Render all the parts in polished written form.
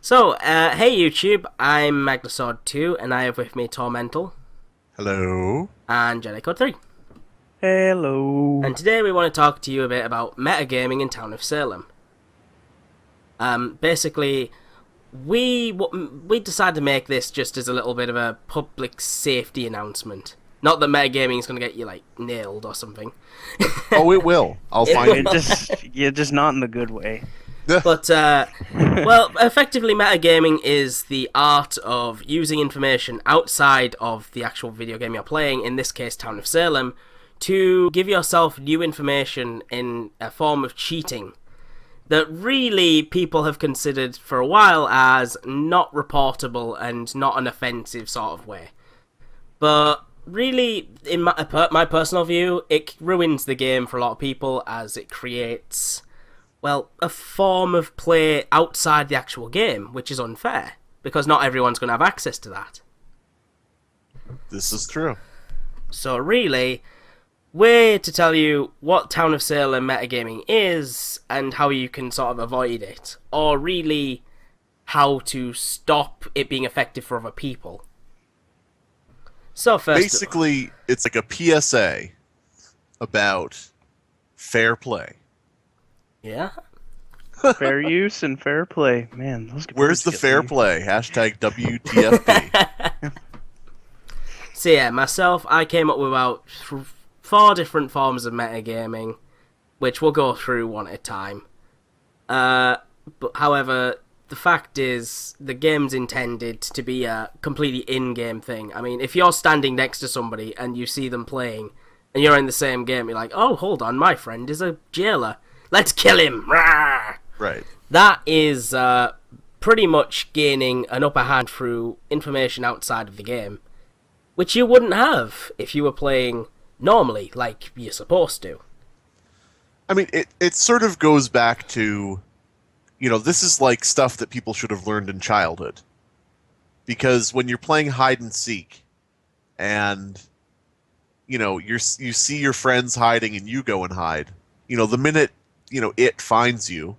Hey YouTube, I'm Magna2, and I have with me Tormental. Hello. And Jedicode3. Hello. And today we want to talk to you a bit about metagaming in Town of Salem. Basically, we decided to make this just as a little bit of a public safety announcement. Not that metagaming is going to get you, nailed or something. Oh, it will. I'll find it. Just not in the good way. But, effectively metagaming is the art of using information outside of the actual video game you're playing, in this case Town of Salem, to give yourself new information in a form of cheating that really people have considered for a while as not reportable and not an offensive sort of way. But really, in my personal view, it ruins the game for a lot of people as it creates, a form of play outside the actual game, which is unfair, because not everyone's going to have access to that. This is true. So really, we're to tell you what Town of Salem metagaming is, and how you can sort of avoid it, or really, how to stop it being effective for other people. So basically, it's like a PSA about fair play. Yeah. Fair use and fair play. Man, those Where's the fair play? Hashtag WTFP. So yeah, myself, I came up with about 4 different forms of metagaming, which we'll go through one at a time. But however, the fact is, the game's intended to be a completely in-game thing. I mean, if you're standing next to somebody and you see them playing, and you're in the same game, you're like, oh, hold on, my friend is a jailer. Let's kill him! Rah! Right. That is pretty much gaining an upper hand through information outside of the game, which you wouldn't have if you were playing normally, like you're supposed to. I mean, it sort of goes back to, this is like stuff that people should have learned in childhood. Because when you're playing hide and seek, and, you see your friends hiding and you go and hide, the minute it finds you,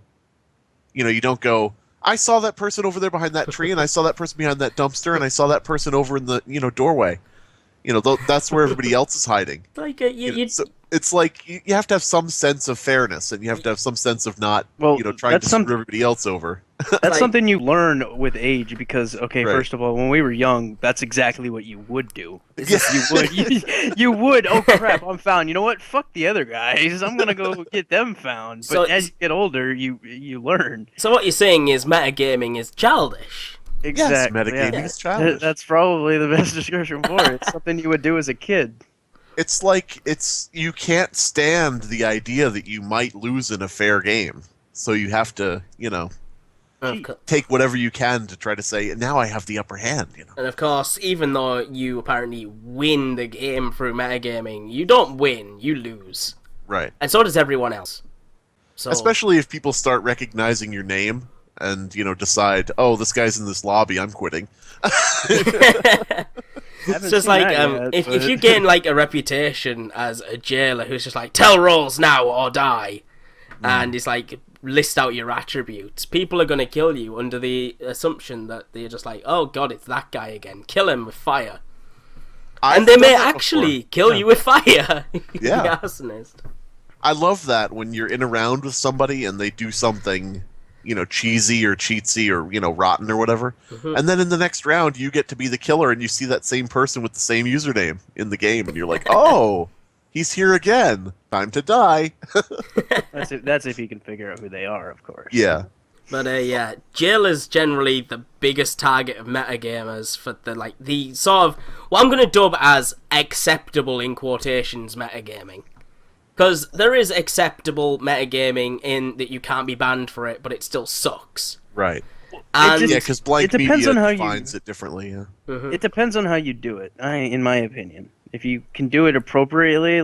you don't go, I saw that person over there behind that tree, and I saw that person behind that dumpster, and I saw that person over in the, doorway. That's where everybody else is hiding. So it's like you have to have some sense of fairness, and you have to have some sense of not, trying to screw everybody else over. That's something you learn with age, because, right. First of all, when we were young, that's exactly what you would do. Yeah. You would, oh crap, I'm found. You know what? Fuck the other guys. I'm going to go get them found. But as you get older, you learn. So what you're saying is metagaming is childish. Exactly. Yes, metagaming is childish. That's probably the best description for it. It's something you would do as a kid. It's like, you can't stand the idea that you might lose in a fair game. So you have to, take whatever you can to try to say, now I have the upper hand. And of course, even though you apparently win the game through metagaming, you don't win, you lose. Right. And so does everyone else. So, especially if people start recognizing your name and, decide, oh, this guy's in this lobby, I'm quitting. It's just like, if you gain, a reputation as a jailer who's just like, tell rolls now or die, and it's like, list out your attributes, people are going to kill you under the assumption that they're just like, oh god, it's that guy again, kill him with fire. And they may actually kill you with fire. Yeah. The arsonist. I love that when you're in a round with somebody and they do something, cheesy or cheatsy or, rotten or whatever. Mm-hmm. And then in the next round, you get to be the killer and you see that same person with the same username in the game. And you're like, oh, he's here again. Time to die. That's if you can figure out who they are, of course. Yeah. But, jail is generally the biggest target of metagamers for the sort of, what I'm going to dub as acceptable, in quotations, metagaming. Because there is acceptable metagaming in that you can't be banned for it, but it still sucks. Right. And because blank media defines it differently. Yeah. Mm-hmm. It depends on how you do it, in my opinion. If you can do it appropriately,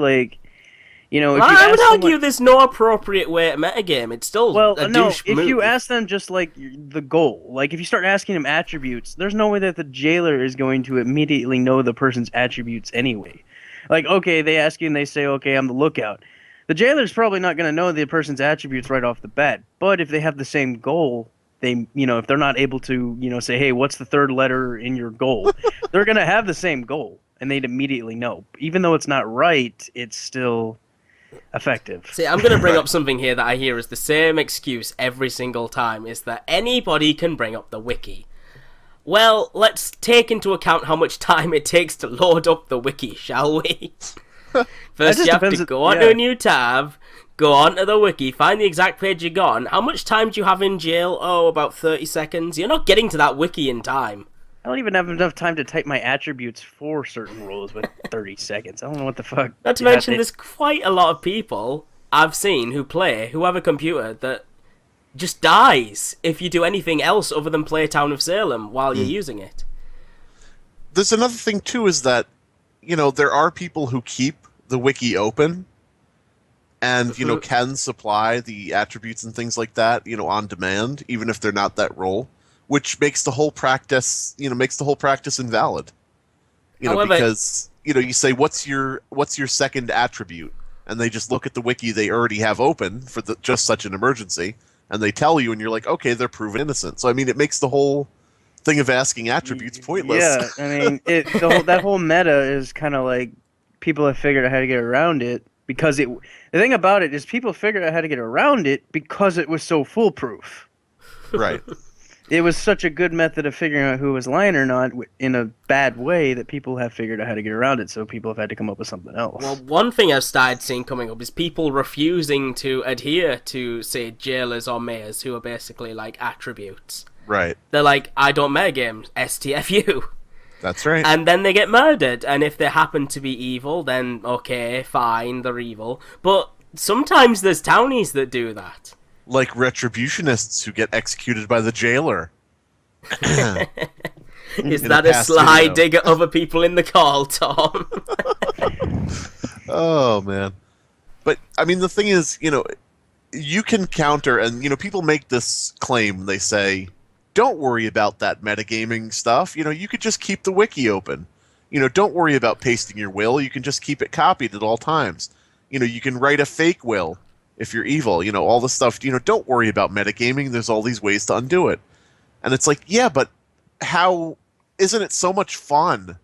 if I would argue there's no appropriate way to metagame. It's still a douche move. If you ask them just the goal, if you start asking them attributes, there's no way that the jailer is going to immediately know the person's attributes anyway. They ask you and they say, okay, I'm the lookout. The jailer's probably not going to know the person's attributes right off the bat, but if they have the same goal, they, if they're not able to, say, hey, what's the third letter in your goal? They're going to have the same goal, and they'd immediately know. Even though it's not right, it's still effective. See, I'm going to bring up something here that I hear is the same excuse every single time, is that anybody can bring up the wiki. Well, let's take into account how much time it takes to load up the wiki, shall we? First, you have to go onto a new tab, go onto the wiki, find the exact page you got on. How much time do you have in jail? Oh, about 30 seconds. You're not getting to that wiki in time. I don't even have enough time to type my attributes for certain roles with 30 seconds. I don't know what the fuck. Not to mention, there's quite a lot of people I've seen who have a computer that just dies if you do anything else other than play Town of Salem while you're using it. There's another thing, too, is that, there are people who keep the wiki open and, can supply the attributes and things like that, on demand, even if they're not that role, which makes the whole practice, invalid. However, because, you say, what's your second attribute? And they just look at the wiki they already have open for just such an emergency, and they tell you, and you're like, okay, they're proven innocent. So, I mean, it makes the whole thing of asking attributes pointless. Yeah, I mean, that whole meta is kind of like people have figured out how to get around it because the thing about it is people figured out how to get around it because it was so foolproof. Right. It was such a good method of figuring out who was lying or not in a bad way that people have figured out how to get around it, so people have had to come up with something else. Well, one thing I've started seeing coming up is people refusing to adhere to, say, jailers or mayors who are basically like attributes. Right. They're like, I don't metagame, STFU. That's right. And then they get murdered, and if they happen to be evil, then okay, fine, they're evil. But sometimes there's townies that do that. Like retributionists who get executed by the jailer. Is that a sly dig at other people in the call, Tom? Oh, man. But, I mean, the thing is, you can counter, and, people make this claim, they say, don't worry about that metagaming stuff, you could just keep the wiki open. Don't worry about pasting your will, you can just keep it copied at all times. You can write a fake will if you're evil, all this stuff. Don't worry about metagaming, there's all these ways to undo it. And it's like, yeah, but how isn't it so much fun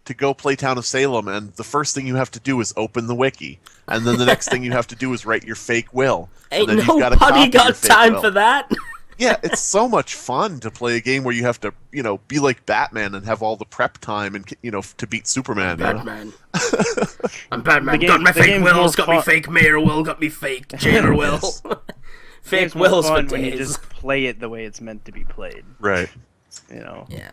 to go play Town of Salem and the first thing you have to do is open the wiki, and then the next thing you have to do is write your fake will. Ain't and then nobody got time for that. Yeah, it's so much fun to play a game where you have to, be like Batman and have all the prep time and, to beat Superman. Batman. I'm Batman. Got my fake wills, got me fake mayor will, got me fake jailer will. Fake wills for days. When you just play it the way it's meant to be played. Right. Yeah.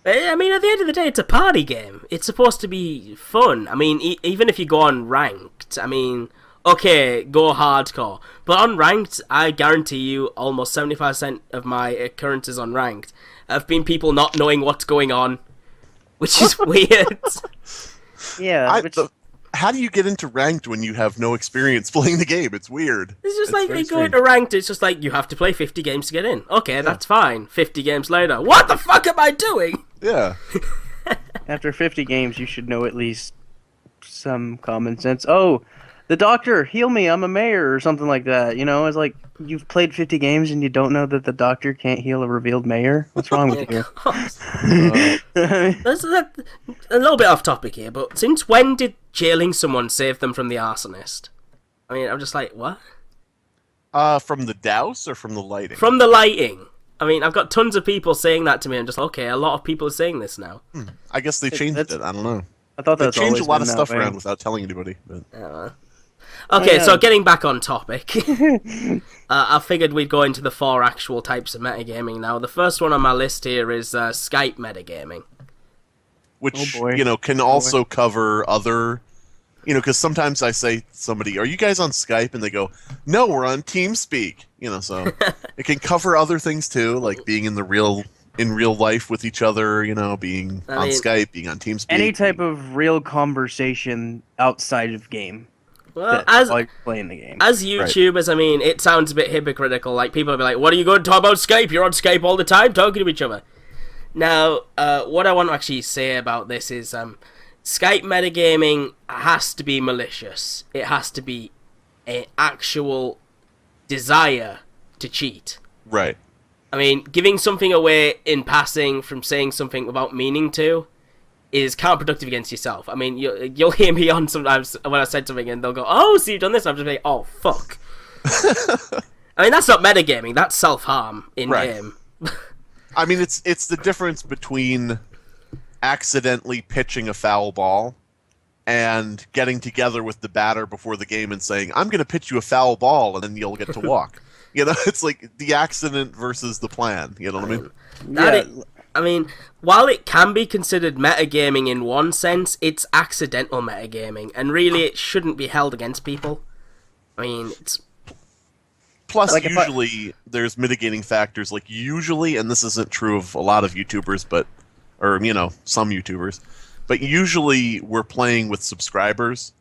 I mean, at the end of the day, it's a party game. It's supposed to be fun. I mean, even if you go on ranked, I mean, okay, go hardcore. But on ranked, I guarantee you almost 75% of my occurrences on ranked have been people not knowing what's going on, which is weird. Yeah. How do you get into ranked when you have no experience playing the game? It's weird. It's just like you go into ranked, it's just like you have to play 50 games to get in. Okay, that's fine. 50 games later, what the fuck am I doing? Yeah. After 50 games, you should know at least some common sense. Oh, the doctor, heal me, I'm a mayor, or something like that. It's like, you've played 50 games and you don't know that the doctor can't heal a revealed mayor? What's wrong with you? That's a little bit off topic here, but since when did jailing someone save them from the arsonist? I mean, I'm just like, what? From the douse or from the lighting? From the lighting. I mean, I've got tons of people saying that to me. I'm just like, okay, a lot of people are saying this now. I guess they changed it. I don't know. I thought they changed a lot of stuff around without telling anybody. But... Okay, so getting back on topic, I figured we'd go into the 4 actual types of metagaming now. The first one on my list here is Skype metagaming. Which, can also cover other... because sometimes I say to somebody, are you guys on Skype? And they go, no, we're on TeamSpeak. So it can cover other things too, like being in real life with each other, being on Skype, being on TeamSpeak. Any type of real conversation outside of game. Well, as playing the game. As YouTubers, I mean, it sounds a bit hypocritical. Like, people will be like, what are you going to talk about Skype? You're on Skype all the time talking to each other. Now, what I want to actually say about this is Skype metagaming has to be malicious. It has to be an actual desire to cheat. Right. I I mean, giving something away in passing from saying something without meaning to is counterproductive against yourself. I mean, you'll hear me on sometimes when I said something and they'll go, oh, so you've done this? I'm just like, oh, fuck. I mean, that's not metagaming, that's self-harm in-game. Right. I mean, it's the difference between accidentally pitching a foul ball and getting together with the batter before the game and saying, I'm going to pitch you a foul ball and then you'll get to walk. You know, it's like the accident versus the plan. You know what I mean? I mean, while it can be considered metagaming in one sense, it's accidental metagaming, and really it shouldn't be held against people. I mean, it's... Plus, like usually there's mitigating factors. Like usually, and this isn't true of a lot of YouTubers, or you know, some YouTubers, but usually we're playing with subscribers,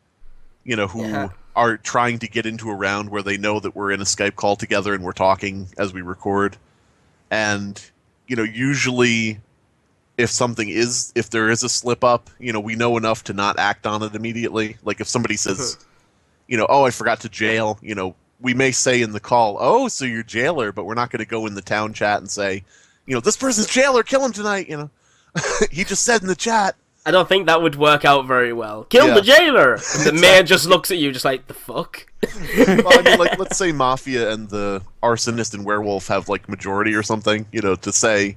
you know, who are trying to get into a round where they know that we're in a Skype call together and we're talking as we record, and you know, usually if there is a slip up, you know, we know enough to not act on it immediately. Like if somebody says, you know, oh, I forgot to jail, you know. We may say in the call, oh, so you're jailer, but we're not going to go in the town chat and say, you know, this person's jailer, kill him tonight, you know. He just said in the chat. I don't think that would work out very well. Kill the jailer! And the mayor just looks at you just like, the fuck? Well, I mean, like, let's say Mafia and the arsonist and werewolf have, like, majority or something, you know, to say,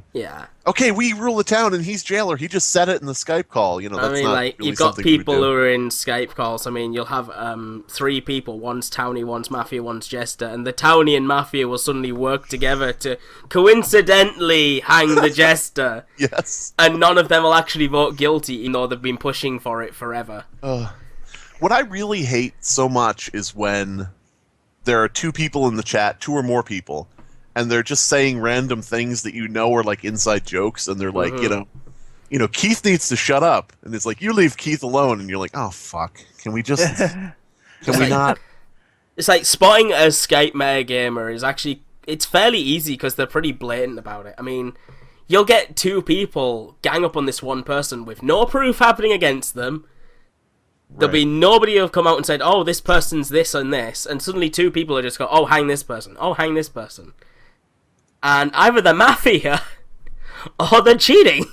okay, we rule the town and he's jailer. He just said it in the Skype call, you know, that's not like, really you've got something people who are in Skype calls. I mean, you'll have 3 people, one's Townie, one's Mafia, one's Jester, and the Townie and Mafia will suddenly work together to coincidentally hang the Jester. Yes. And none of them will actually vote guilty, even though they've been pushing for it forever. What I really hate so much is when there are 2 people in the chat, 2 or more people, and they're just saying random things that you know are like inside jokes, and they're like, you know, Keith needs to shut up, and it's like, you leave Keith alone, and you're like, oh fuck, can we just, can we not? It's like spotting a Skype metagamer is actually, it's fairly easy because they're pretty blatant about it. I mean, you'll get 2 people gang up on this one person with no proof happening against them. There'll be nobody who'll come out and said, oh, this person's this and this, and suddenly 2 people will just go, oh, hang this person, oh, hang this person. And either they're Mafia, or they're cheating.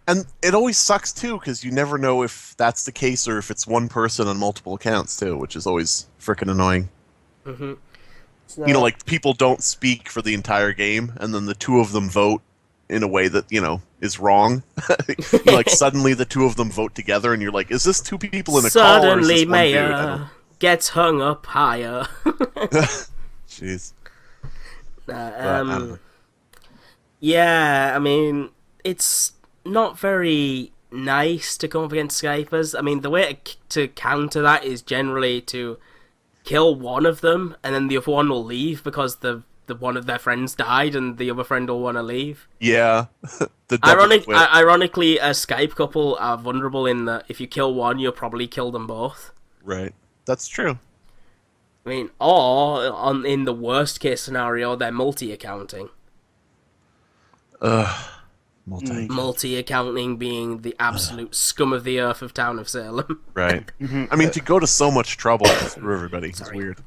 And it always sucks, too, because you never know if that's the case or if it's one person on multiple accounts, too, which is always frickin' annoying. You know, like, people don't speak for the entire game, and then the 2 of them vote in a way that, you know, is wrong. Like, suddenly the 2 of them vote together, and you're like, is this 2 people in a call, or is this one Mayor gets hung up higher. Jeez. Yeah, I mean, it's not very nice to come up against Skypers. I mean, the way to counter that is generally to kill one of them, and then the other one will leave because the one of their friends died, and the other friend will want to leave. Yeah. Ironically, a Skype couple are vulnerable in that if you kill one, you'll probably kill them both. Right. That's true. I mean, or in the worst case scenario, they're multi-accounting. Multi-accounting being the absolute scum of the earth of Town of Salem. Right. I mean, to go to so much trouble for everybody is weird.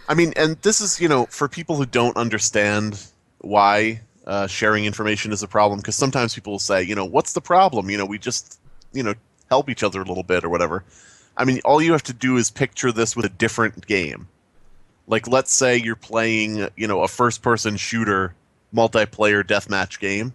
I mean, and this is, you know, for people who don't understand why sharing information is a problem, because sometimes people will say, you know, what's the problem? You know, we just, you know, help each other a little bit or whatever. I mean, all you have to do is picture this with a different game. Like, let's say you're playing, you know, a first-person shooter multiplayer deathmatch game,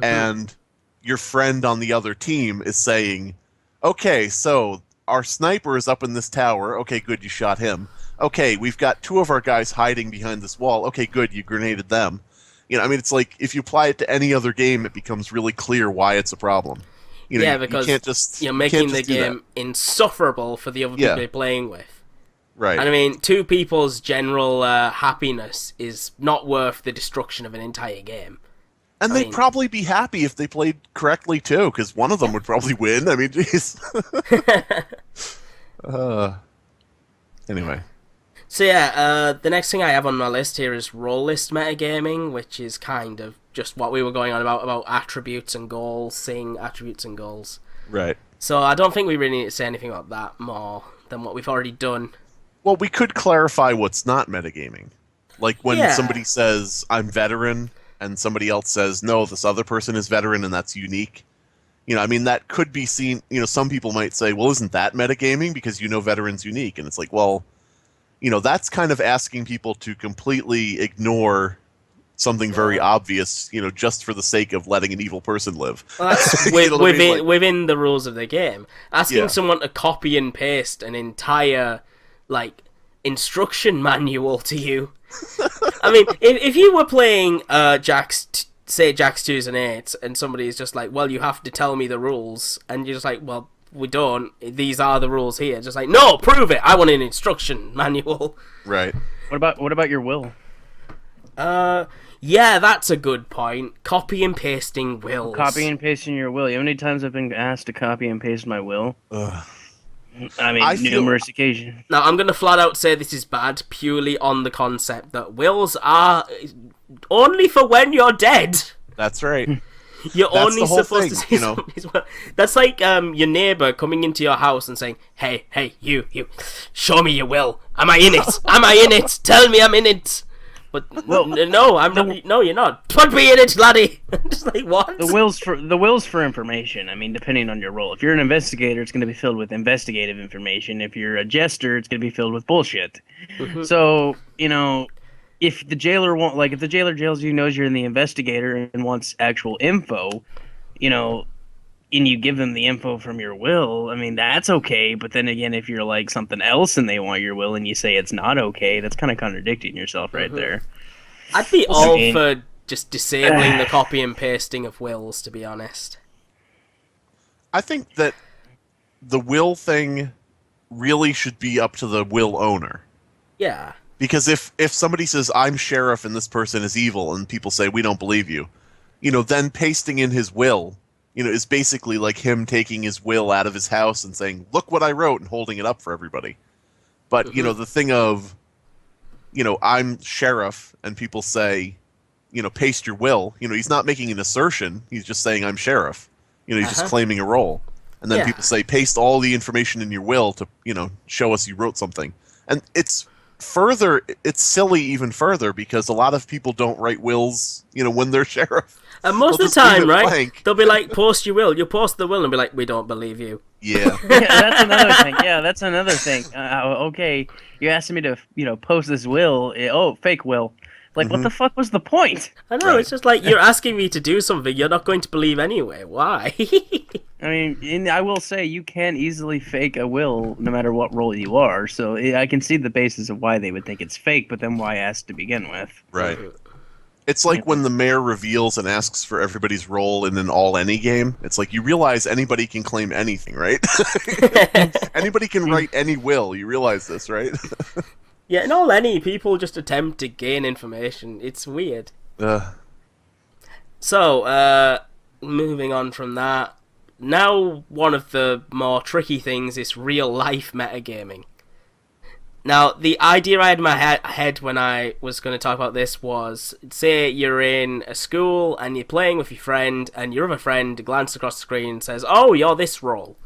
and your friend on the other team is saying, okay, so our sniper is up in this tower. Okay, good, you shot him. Okay, we've got 2 of our guys hiding behind this wall. Okay, good, you grenaded them. You know, I mean, it's like, if you apply it to any other game, it becomes really clear why it's a problem. You know, because you can't just, you're making the game insufferable for the other people you're playing with. Right. And I mean, 2 people's general happiness is not worth the destruction of an entire game. And they'd probably be happy if they played correctly, too, because one of them would probably win. I mean, jeez. Anyway. So yeah, the next thing I have on my list here is role list metagaming, which is kind of just what we were going on about attributes and goals, seeing attributes and goals. Right. So I don't think we really need to say anything about that more than what we've already done. Well, we could clarify what's not metagaming. Like when Yeah. somebody says, I'm veteran, and somebody else says, no, this other person is veteran and that's unique. I mean, that could be seen, some people might say, well, isn't that metagaming because veteran's unique? And it's like, well, that's kind of asking people to completely ignore something very obvious, just for the sake of letting an evil person live. Well, that's within the rules of the game. Asking someone to copy and paste an entire, instruction manual to you. I mean, if you were playing Jack's 2s and 8s, and somebody is just like, well, you have to tell me the rules, and you're just like, well, we don't. These are the rules here. Just like, no, prove it. I want an instruction manual. Right. What about your will? Yeah, that's a good point. Copy and pasting wills. Copy and pasting your will. You know how many times I've been asked to copy and paste my will? I mean, numerous occasions. Now, I'm going to flat out say this is bad, purely on the concept that wills are only for when you're dead. That's right. You're That's only the whole supposed thing, to see somebody's will. That's like your neighbour coming into your house and saying, hey, you, show me your will. Am I in it? Am I in it? Tell me I'm in it. But no, I'm not. No, you're not. Put me in it, laddie. Just like, what? The will's for information. I mean, depending on your role. If you're an investigator, it's going to be filled with investigative information. If you're a jester, it's going to be filled with bullshit. Mm-hmm. So if the jailer if the jailer jails you, knows you're in the investigator and wants actual info, and you give them the info from your will, I mean, that's okay. But then again, if you're like something else and they want your will and you say it's not okay, that's kind of contradicting yourself right there. I'd be all for just disabling the copy and pasting of wills, to be honest. I think that the will thing really should be up to the will owner. Yeah. Because if somebody says, I'm sheriff and this person is evil, and people say, we don't believe you, then pasting in his will, is basically like him taking his will out of his house and saying, look what I wrote, and holding it up for everybody. But, the thing of, I'm sheriff, and people say, paste your will, he's not making an assertion, he's just saying, I'm sheriff. He's just claiming a role. And then people say, paste all the information in your will to, show us you wrote something. And it's silly even further because a lot of people don't write wills, when they're sheriff. And most of the time, right, blank. They'll be like, post your will. You'll post the will and be like, we don't believe you. Yeah. That's another thing. Yeah, that's another thing. Okay, you asked me to, post this will. Fake will. Like, what the fuck was the point? I know, It's just like, you're asking me to do something you're not going to believe anyway. Why? I mean, I will say, you can easily fake a will no matter what role you are, so I can see the basis of why they would think it's fake, but then why ask to begin with? Right. It's like when the mayor reveals and asks for everybody's role in an all-any game. It's like, you realize anybody can claim anything, right? Anybody can write any will. You realize this, right? Yeah, in all-any, people just attempt to gain information. It's weird. So, moving on from that, now one of the more tricky things is real-life metagaming. Now, the idea I had in my head when I was going to talk about this was, say you're in a school and you're playing with your friend, and your other friend glances across the screen and says, oh, you're this role.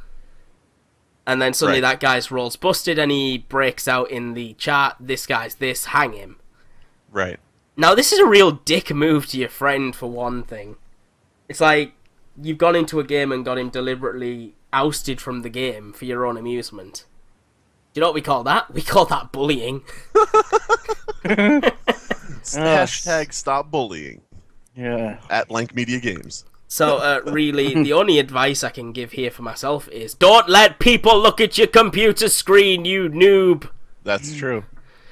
And then suddenly that guy's role's busted and he breaks out in the chat, this guy's this, hang him. Right. Now, this is a real dick move to your friend, for one thing. It's like, you've gone into a game and got him deliberately ousted from the game for your own amusement. Do you know what we call that? We call that bullying. Hashtag stop bullying. Yeah. At Blank Media Games. So, really, the only advice I can give here for myself is, don't let people look at your computer screen, you noob! That's true.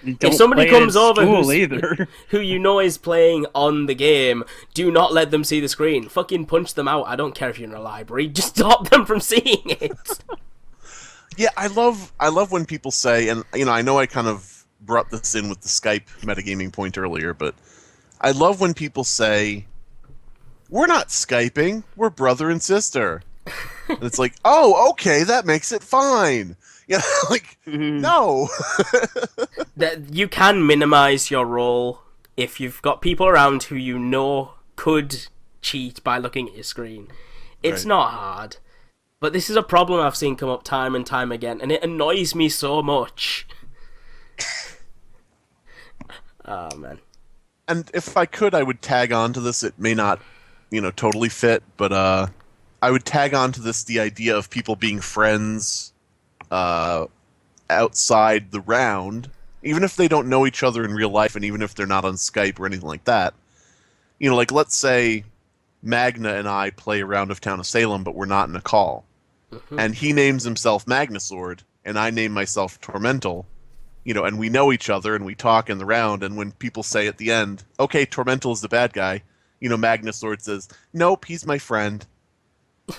If somebody comes over who you know is playing on the game, do not let them see the screen. Fucking punch them out. I don't care if you're in a library. Just stop them from seeing it. Yeah, I love when people say, and I know I kind of brought this in with the Skype metagaming point earlier, but I love when people say, we're not Skyping, we're brother and sister. And it's like, oh, okay, that makes it fine. Yeah, no. That you can minimize your role if you've got people around who you know could cheat by looking at your screen. It's not hard. But this is a problem I've seen come up time and time again, and it annoys me so much. Oh man. And if I could, I would tag on to this. It may not, totally fit, but I would tag on to this the idea of people being friends outside the round, even if they don't know each other in real life, and even if they're not on Skype or anything like that. Like let's say Magna and I play a round of Town of Salem, but we're not in a call. Mm-hmm. And he names himself Magnasword, and I name myself Tormental, and we know each other, and we talk in the round, and when people say at the end, okay, Tormental is the bad guy, Magnasword says, nope, he's my friend.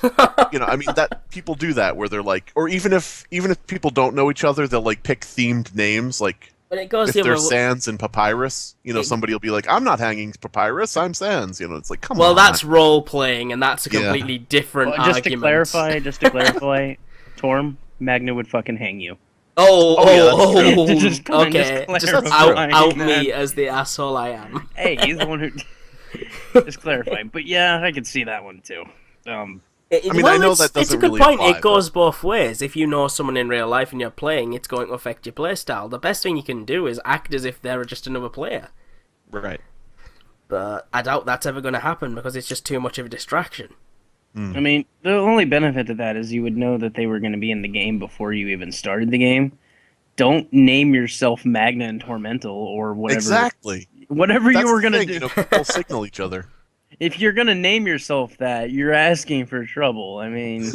That people do that, where they're like, or even if people don't know each other, they'll like pick themed names, like But it goes if the they're other Sans and Papyrus, somebody will be like, I'm not hanging Papyrus, I'm Sans. It's like, come on. Well, that's role playing, and that's a completely different Well, just argument. to clarify, Torm, Magna would fucking hang you. Just okay. Just clarifying out that. me as the asshole I am. Hey, he's the one who. Just clarifying, but yeah, I can see that one too. I know that doesn't it's a good really point. apply, It goes both ways. If you know someone in real life and you're playing, it's going to affect your playstyle. The best thing you can do is act as if they're just another player. Right. But I doubt that's ever going to happen because it's just too much of a distraction. I mean, the only benefit to that is you would know that they were going to be in the game before you even started the game. Don't name yourself Magna and Tormental or whatever. Exactly. Whatever That's you were the going to thing, do. people signal each other. If you're going to name yourself that, you're asking for trouble. I mean...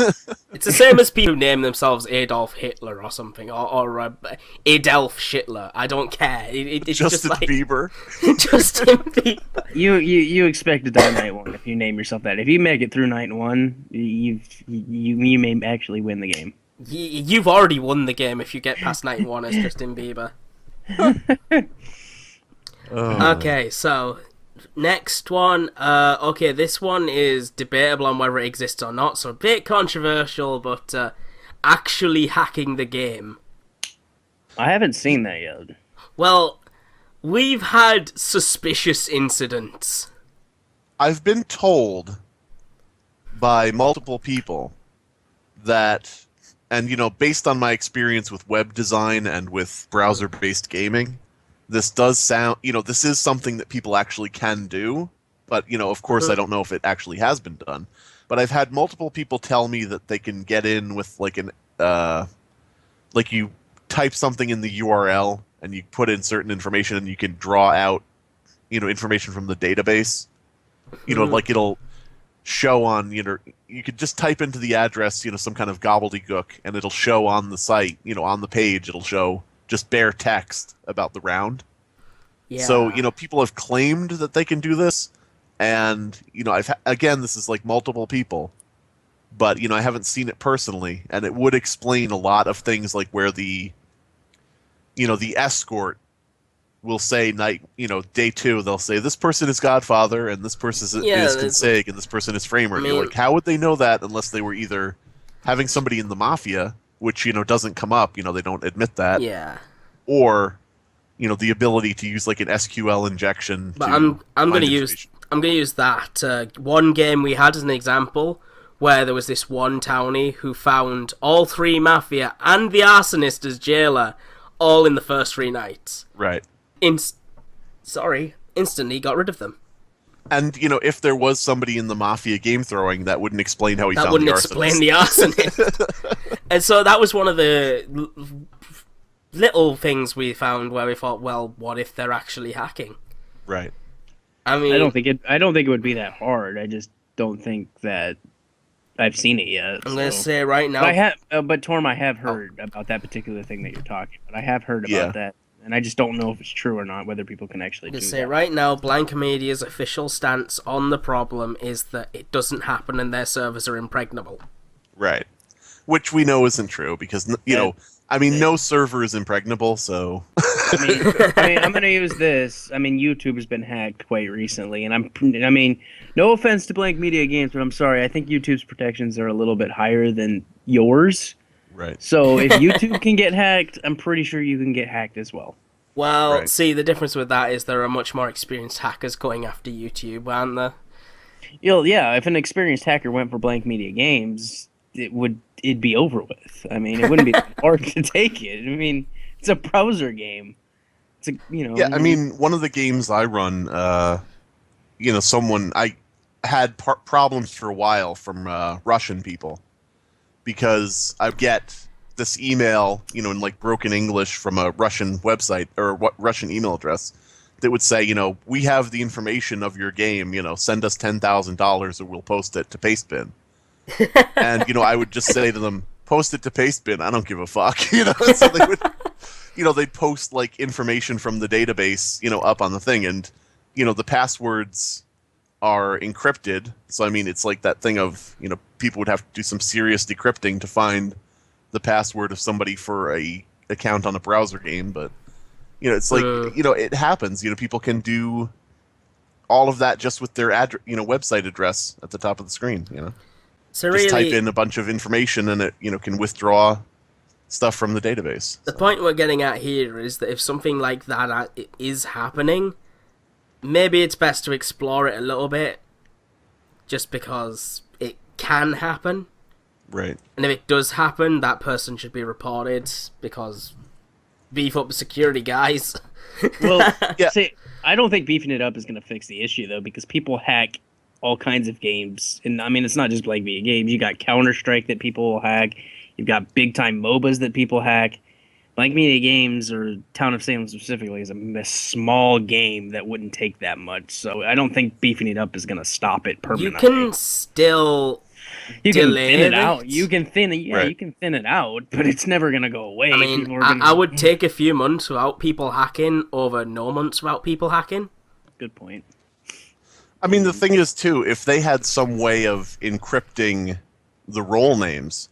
It's the same as people who name themselves Adolf Hitler or something, or Adolf Schitler. I don't care. It's Justin just like Bieber. Justin Bieber. You expect to die night one if you name yourself that. If you make it through night one, you may actually win the game. You've already won the game if you get past night one as Justin Bieber. Okay, so next one. Okay, this one is debatable on whether it exists or not, so a bit controversial, but actually hacking the game. I haven't seen that yet. Well, we've had suspicious incidents. I've been told by multiple people that, and based on my experience with web design and with browser-based gaming, this does sound, this is something that people actually can do, but, of course I don't know if it actually has been done. But I've had multiple people tell me that they can get in with like you type something in the URL and you put in certain information and you can draw out, information from the database. Like it'll show on, you could just type into the address, some kind of gobbledygook, and it'll show on the site, on the page, it'll show just bare text about the round. Yeah. So, people have claimed that they can do this, and, again, this is like multiple people, but, I haven't seen it personally, and it would explain a lot of things like where the escort will say day 2, they'll say this person is Godfather and this person is Consig and this person is Framer. You're like, how would they know that unless they were either having somebody in the Mafia, which, doesn't come up, they don't admit that. Yeah. Or, the ability to use like an SQL injection. But I'm going to use that. One game we had as an example where there was this one townie who found all 3 Mafia and the arsonist as jailer all in the first 3 nights. Right. Instantly got rid of them. And, if there was somebody in the Mafia game throwing, that wouldn't explain how he found the arsonist. That wouldn't explain the arsonist. And so that was one of the little things we found where we thought, well, what if they're actually hacking? Right. I mean, I don't think it would be that hard. I just don't think that I've seen it yet. I'm going to say right now... But Torm, I have heard about that particular thing that you're talking about. I have heard about that. And I just don't know if it's true or not, whether people can actually do that. Right now, Blanca Media's official stance on the problem is that it doesn't happen and their servers are impregnable. Right. Which we know isn't true, because, no server is impregnable, so... I'm going to use this. YouTube has been hacked quite recently, and no offense to Blank Media Games, but I'm sorry, I think YouTube's protections are a little bit higher than yours. Right. So if YouTube can get hacked, I'm pretty sure you can get hacked as well. Well, see, the difference with that is there are much more experienced hackers going after YouTube, aren't there? Yeah, if an experienced hacker went for Blank Media Games, it'd be over with. It wouldn't be hard to take it. It's a browser game. It's a, you know. Yeah, I mean, one of the games I run, I had problems for a while from Russian people because I get this email, in like broken English from a Russian website or Russian email address that would say, we have the information of your game, send us $10,000 or we'll post it to Pastebin. And, I would just say to them, post it to Pastebin, I don't give a fuck, so they would, they'd post like information from the database, up on the thing, and, the passwords are encrypted, so I mean, it's like that thing of, people would have to do some serious decrypting to find the password of somebody for a account on a browser game, but it's like it happens. People can do all of that just with their website address at the top of the screen. So just really, type in a bunch of information and it can withdraw stuff from the database. The point we're getting at here is that if something like that is happening, maybe it's best to explore it a little bit, just because it can happen. Right. And if it does happen, that person should be reported, because beef up the security, guys. Well, yeah. See, I don't think beefing it up is going to fix the issue, though, because people hack all kinds of games. And, I mean, it's not just like video games. You got Counter-Strike that people will hack. You've got big-time MOBAs that people hack. Blank Media Games, or Town of Salem specifically, is a small game that wouldn't take that much. So I don't think beefing it up is going to stop it permanently. You can still... You can thin it out. Right. You can thin it out, but it's never gonna go away. I mean, I would take a few months without people hacking over no months without people hacking. Good point. I mean, the thing is, too, if they had some way of encrypting the role names,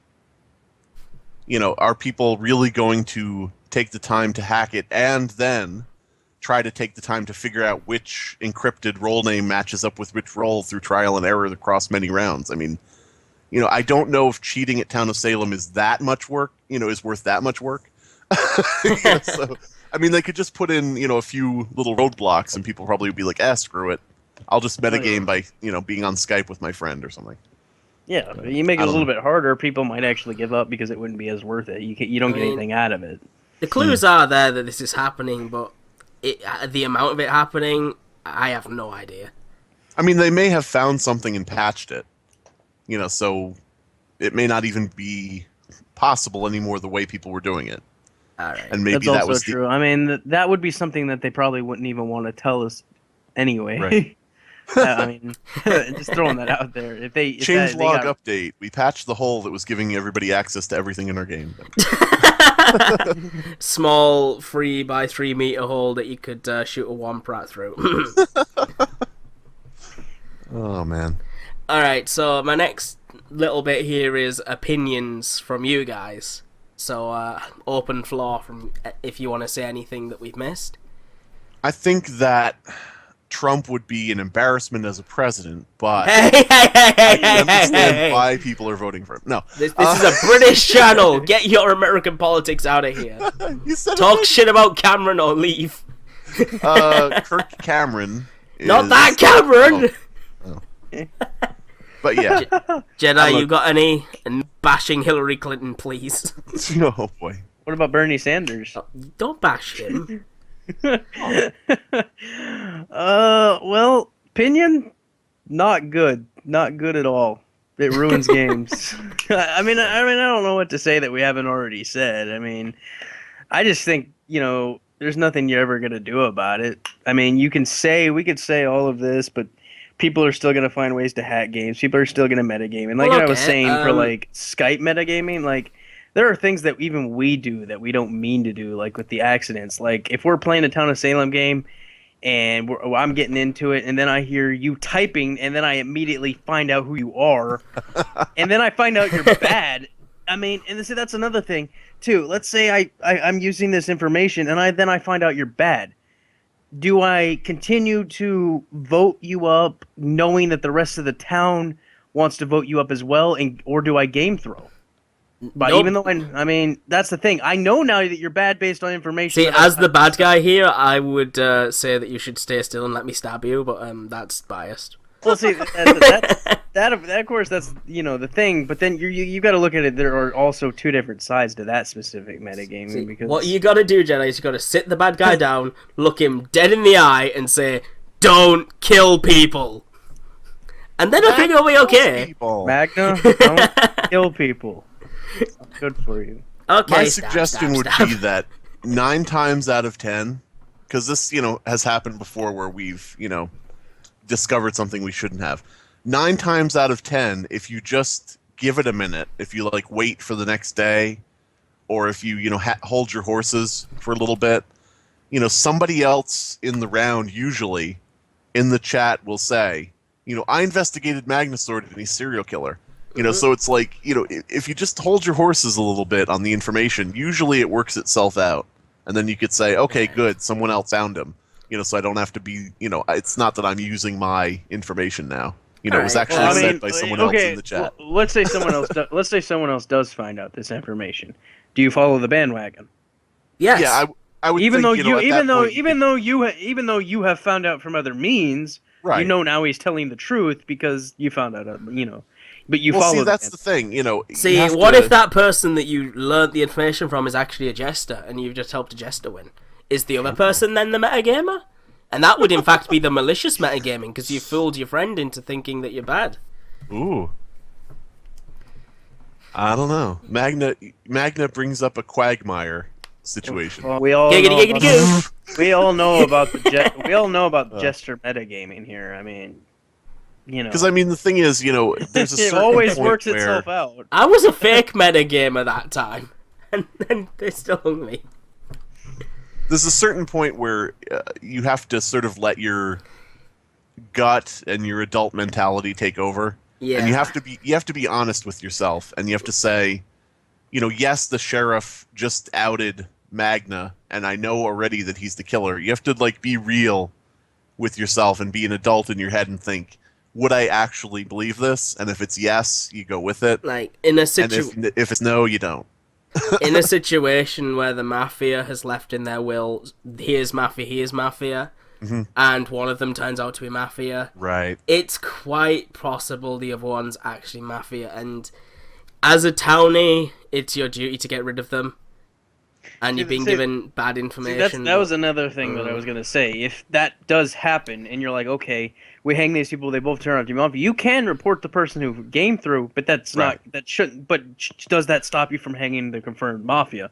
are people really going to take the time to hack it and then try to take the time to figure out which encrypted role name matches up with which role through trial and error across many rounds? I mean, I don't know if cheating at Town of Salem is that much work, is worth that much work. So, I mean, they could just put in, a few little roadblocks and people probably would be like, screw it. I'll just metagame by, being on Skype with my friend or something. Yeah, you make it a little bit harder, people might actually give up because it wouldn't be as worth it. You don't get anything out of it. The clues are there that this is happening, but the amount of it happening, I have no idea. I mean, they may have found something and patched it. So it may not even be possible anymore the way people were doing it. All right. And maybe That's that was also true. I mean, that would be something that they probably wouldn't even want to tell us anyway. Right. I mean, just throwing that out there. If changelog update. We patched the hole that was giving everybody access to everything in our game. Small 3 by 3 meter hole that you could shoot a Womp Rat through. Oh, man. Alright, so my next little bit here is opinions from you guys. So, open floor from if you want to say anything that we've missed. I think that Trump would be an embarrassment as a president, but I understand why people are voting for him. No. This is a British channel. Get your American politics out of here. You said Talk shit about Cameron or leave. Kirk Cameron is... Not that Cameron! Oh. But yeah. Jedi, you got any bashing Hillary Clinton, please? Oh, boy. What about Bernie Sanders? Don't bash him. Well, opinion, not good. Not good at all. It ruins games. I mean, I don't know what to say that we haven't already said. I mean, I just think, there's nothing you're ever going to do about it. I mean, we could say all of this, but people are still going to find ways to hack games. People are still going to metagame. And like I was saying, for like Skype metagaming, like there are things that even we do that we don't mean to do, like with the accidents. Like if we're playing a Town of Salem game and I'm getting into it, and then I hear you typing, and then I immediately find out who you are, and then I find out you're bad. I mean, and that's another thing too. Let's say I'm using this information, and then I find out you're bad. Do I continue to vote you up, knowing that the rest of the town wants to vote you up as well, or do I game throw? But Nope. even though I mean, that's the thing. I know now that you're bad based on information. See, as the bad guy here, I would say that you should stay still and let me stab you, but that's biased. Well, see, that of course that's the thing. But then you got to look at it. There are also two different sides to that specific metagaming. Because what you got to do, Jedi, is you got to sit the bad guy down, look him dead in the eye, and say, "Don't kill people." And then I think it'll be okay. People. Magna, don't kill people. It's not good for you. Okay. My suggestion would be that 9 times out of 10, because this, has happened before where we've, discovered something we shouldn't have. 9 times out of 10, if you just give it a minute, if you wait for the next day, or if you hold your horses for a little bit, somebody else in the round usually in the chat will say, I investigated Magnasword and he's a serial killer. So it's if you just hold your horses a little bit on the information, usually it works itself out. And then you could say, okay, good, someone else found him. So I don't have to be, it's not that I'm using my information now. It was actually said by someone else in the chat. Well, let's say someone else. Let's say someone else does find out this information. Do you follow the bandwagon? Yes. Yeah, I would. Even think, though you have found out from other means, right. Now he's telling the truth because you found out. But you well, follow. See, that's the thing. See, what if that person that you learnt the information from is actually a jester, and you've just helped a jester win? Is the other person then the metagamer? And that would in fact be the malicious metagaming, because you fooled your friend into thinking that you're bad. Ooh. I don't know. Magna brings up a quagmire situation. Well, we all know about the jester metagaming here. I mean, because the thing is, there's a certain it always point works where itself out. I was a fake metagamer that time, and then they still hung me. There's a certain point where you have to sort of let your gut and your adult mentality take over. Yeah. And you have to be honest with yourself, and you have to say, yes, the sheriff just outed Magna, and I know already that he's the killer. You have to be real with yourself and be an adult in your head and think, would I actually believe this? And if it's yes, you go with it. In a situation, if it's no, you don't. In a situation where the mafia has left in their will, here's mafia, and one of them turns out to be mafia, right? It's quite possible the other one's actually mafia, and as a townie, it's your duty to get rid of them. And you've been given bad information. That was another thing that I was going to say. If that does happen, and you're like, okay, we hang these people, they both turn out to be mafia, you can report the person who game through, but that's right. that shouldn't. But does that stop you from hanging the confirmed mafia?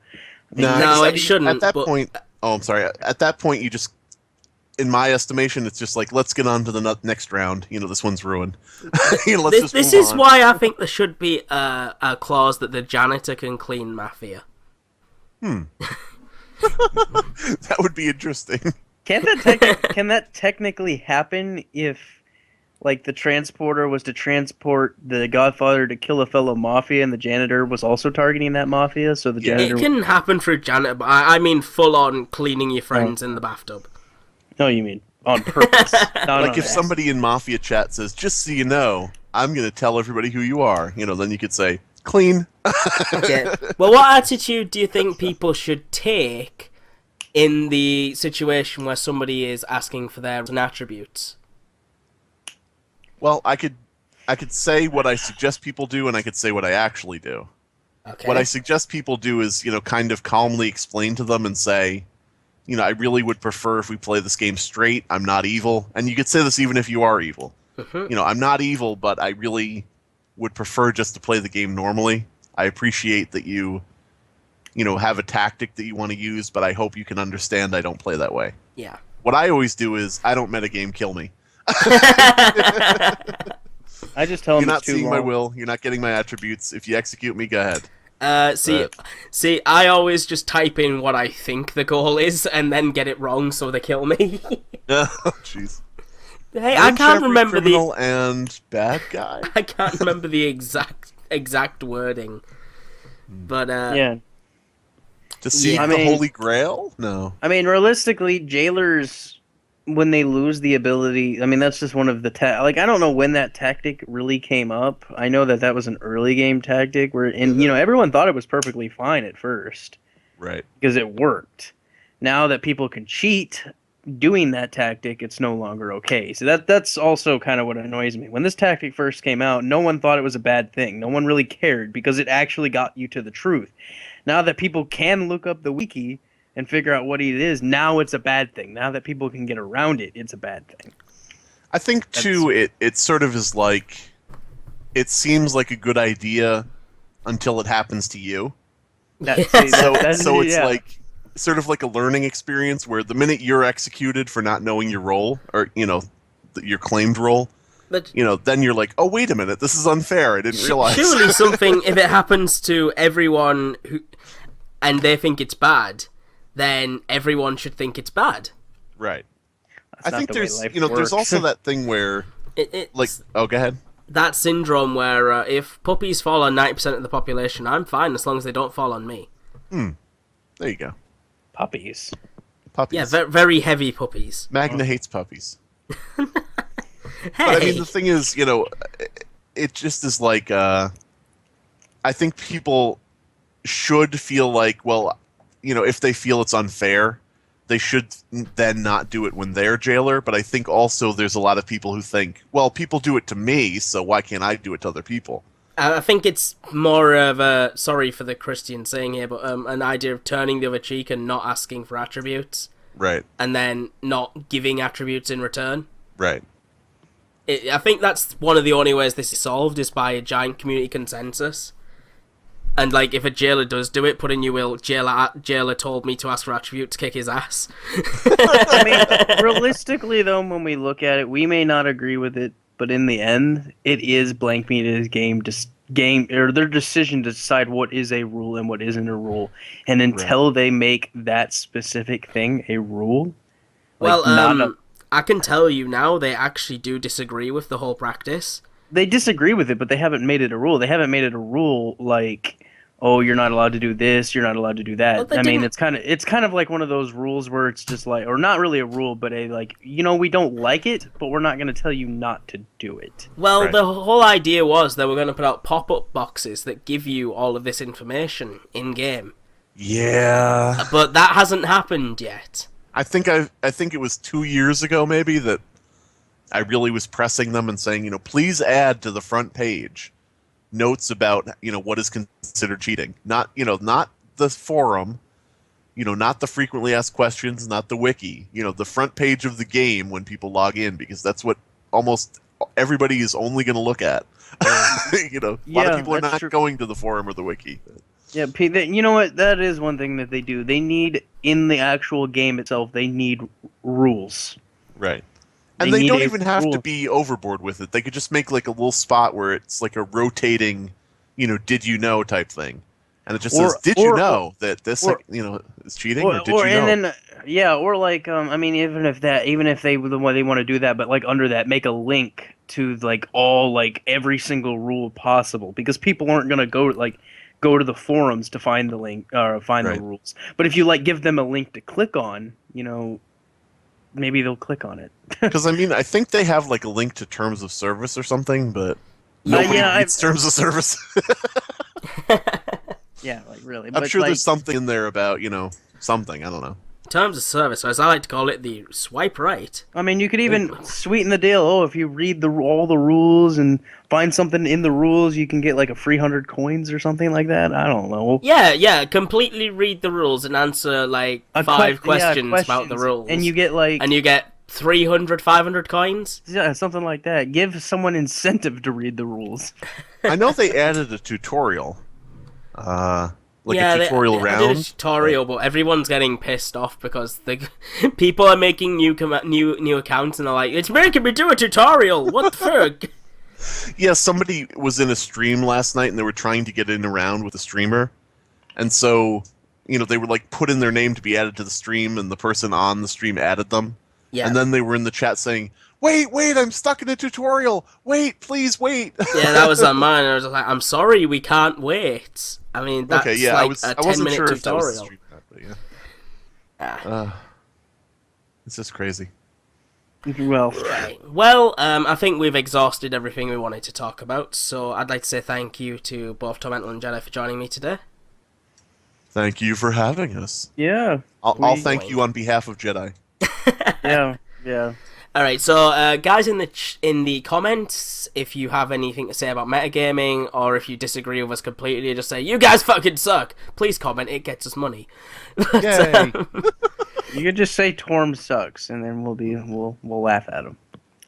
No, it shouldn't. At that point, I'm sorry. At that point, you just, in my estimation, it's just let's get on to the next round. This one's ruined. This is why I think there should be a clause that the janitor can clean mafia. That would be interesting. Can that technically happen if, the transporter was to transport the Godfather to kill a fellow mafia, and the janitor was also targeting that mafia? So the janitor. It can happen for a janitor, but I mean full on cleaning your friends in the bathtub. No, you mean on purpose. If somebody in mafia chat says, "Just so you know, I'm going to tell everybody who you are," then you could say, "Clean." Okay. Well, what attitude do you think people should take in the situation where somebody is asking for their attributes? Well, I could say what I suggest people do, and I could say what I actually do. Okay. What I suggest people do is, kind of calmly explain to them and say, I really would prefer if we play this game straight. I'm not evil. And you could say this even if you are evil. I'm not evil, but I really would prefer just to play the game normally. I appreciate that you have a tactic that you want to use, but I hope you can understand I don't play that way. Yeah. What I always do is, I don't metagame, kill me. I just tell them you're not seeing my will. You're not getting my attributes. If you execute me, go ahead. See, I always just type in what I think the goal is, and then get it wrong, so they kill me. Oh, jeez. Hey, I can't remember criminal and bad guy. I can't remember the exact wording, but yeah. To see the Holy Grail? No. I mean, realistically, jailers, when they lose the ability, that's just one of the I don't know when that tactic really came up. I know that was an early game tactic where, everyone thought it was perfectly fine at first, right? Because it worked. Now that people can cheat, doing that tactic, it's no longer okay. So that's also kind of what annoys me. When this tactic first came out, no one thought it was a bad thing. No one really cared because it actually got you to the truth. Now that people can look up the wiki and figure out what it is, now it's a bad thing. Now that people can get around it, it's a bad thing. I think, too, it sort of is like, it seems like a good idea until it happens to you. So it's like, sort of like a learning experience where the minute you're executed for not knowing your role, or, your claimed role, But then you're like, oh, wait a minute, this is unfair, I didn't realize. surely something, if it happens to everyone and they think it's bad, then everyone should think it's bad. Right. That's I think not the way there's, life there's works. also that thing where, It's oh, go ahead. that syndrome where if puppies fall on 90% of the population, I'm fine as long as they don't fall on me. There you go. Puppies. Puppies. Yeah, very heavy puppies. Magna hates puppies. Hey! But I mean, the thing is, it just is like, I think people should feel like, well, if they feel it's unfair, they should then not do it when they're jailer. But I think also there's a lot of people who think, well, people do it to me, so why can't I do it to other people? I think it's more of a, sorry for the Christian saying here, but an idea of turning the other cheek and not asking for attributes. Right. And then not giving attributes in return. Right. I think that's one of the only ways this is solved, is by a giant community consensus. And, like, if a jailer does do it, put in your will, jailer told me to ask for attributes, kick his ass. I mean, realistically, though, when we look at it, we may not agree with it, but in the end, it is Blank Media's or their decision to decide what is a rule and what isn't a rule. And until they make that specific thing a rule, I can tell you now, they actually do disagree with the whole practice. They disagree with it, but they haven't made it a rule. They haven't made it a rule like, oh, you're not allowed to do this, you're not allowed to do that. Well, I mean, it's kind of like one of those rules where it's just like, or not really a rule, but a like, we don't like it, but we're not going to tell you not to do it. Well, Right. the whole idea was they were going to put out pop-up boxes that give you all of this information in-game. Yeah. But that hasn't happened yet. I think it was 2 years ago maybe that I really was pressing them and saying, please add to the front page notes about, what is considered cheating. Not the forum, not the frequently asked questions, not the wiki, the front page of the game when people log in, because that's what almost everybody is only going to look at. A lot of people are not going to the forum or the wiki. Yeah, you know what? That is one thing that they do. They need, in the actual game itself, they need rules. Right. And they need don't a even have rule. to be overboard with it. They could just make like a little spot where it's like a rotating, did you know type thing. And it just says, did you know that this, is cheating? Or did you know? And then, or like, I mean, even if they want to do that, but like under that, make a link to like every single rule possible, because people aren't going to go to the forums to find the link or find the rules. But if you like give them a link to click on, maybe they'll click on it. Because I think they have like a link to terms of service or something, but nobody reads terms of service. Yeah, like really. I'm sure there's something in there about something. I don't know. Terms of service, as I like to call it, the swipe right. I mean, you could even sweeten the deal. Oh, if you read all the rules and find something in the rules, you can get like a free 100 coins or something like that. I don't know. Yeah, completely read the rules and answer like five questions about the rules. And you get 300, 500 coins? Yeah, something like that. Give someone incentive to read the rules. I know they added a tutorial. A tutorial they round. did a tutorial, but everyone's getting pissed off because people are making new accounts and they're like, it's making me do a tutorial. What the fuck? Yeah, somebody was in a stream last night and they were trying to get in around with the streamer, and so they were like put in their name to be added to the stream, and the person on the stream added them. Yeah. And then they were in the chat saying, Wait, I'm stuck in a tutorial. Wait, please wait. Yeah, that was on mine. I was like, I'm sorry, we can't wait. I mean, that's okay, yeah, like I a wasn't 10-minute sure tutorial. if that was the stream chat, but yeah. It's just crazy. Well, right. Well, I think we've exhausted everything we wanted to talk about, so I'd like to say thank you to both Tormental and Jedi for joining me today. Thank you for having us. Yeah. I'll thank you on behalf of Jedi. Yeah. All right, so guys in the comments, if you have anything to say about metagaming, or if you disagree with us completely, just say you guys fucking suck. Please comment; it gets us money. But, Yay. You could just say Torm sucks, and then we'll laugh at him.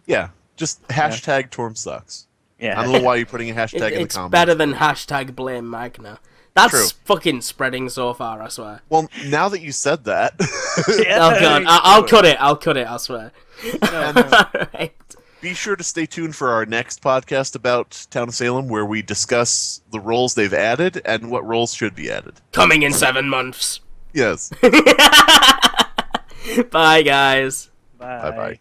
Yeah, just hashtag Torm sucks. Yeah. I don't know why you're putting a hashtag in the it's comments. better than hashtag blame Magna. That's True. fucking spreading so far, I swear. Well, now that you said that, Oh god, I'll cut it. I swear. Alright. be sure to stay tuned for our next podcast about Town of Salem, where we discuss the roles they've added and what roles should be added. Coming in 7 months. Yes. Bye, guys. Bye. Bye-bye.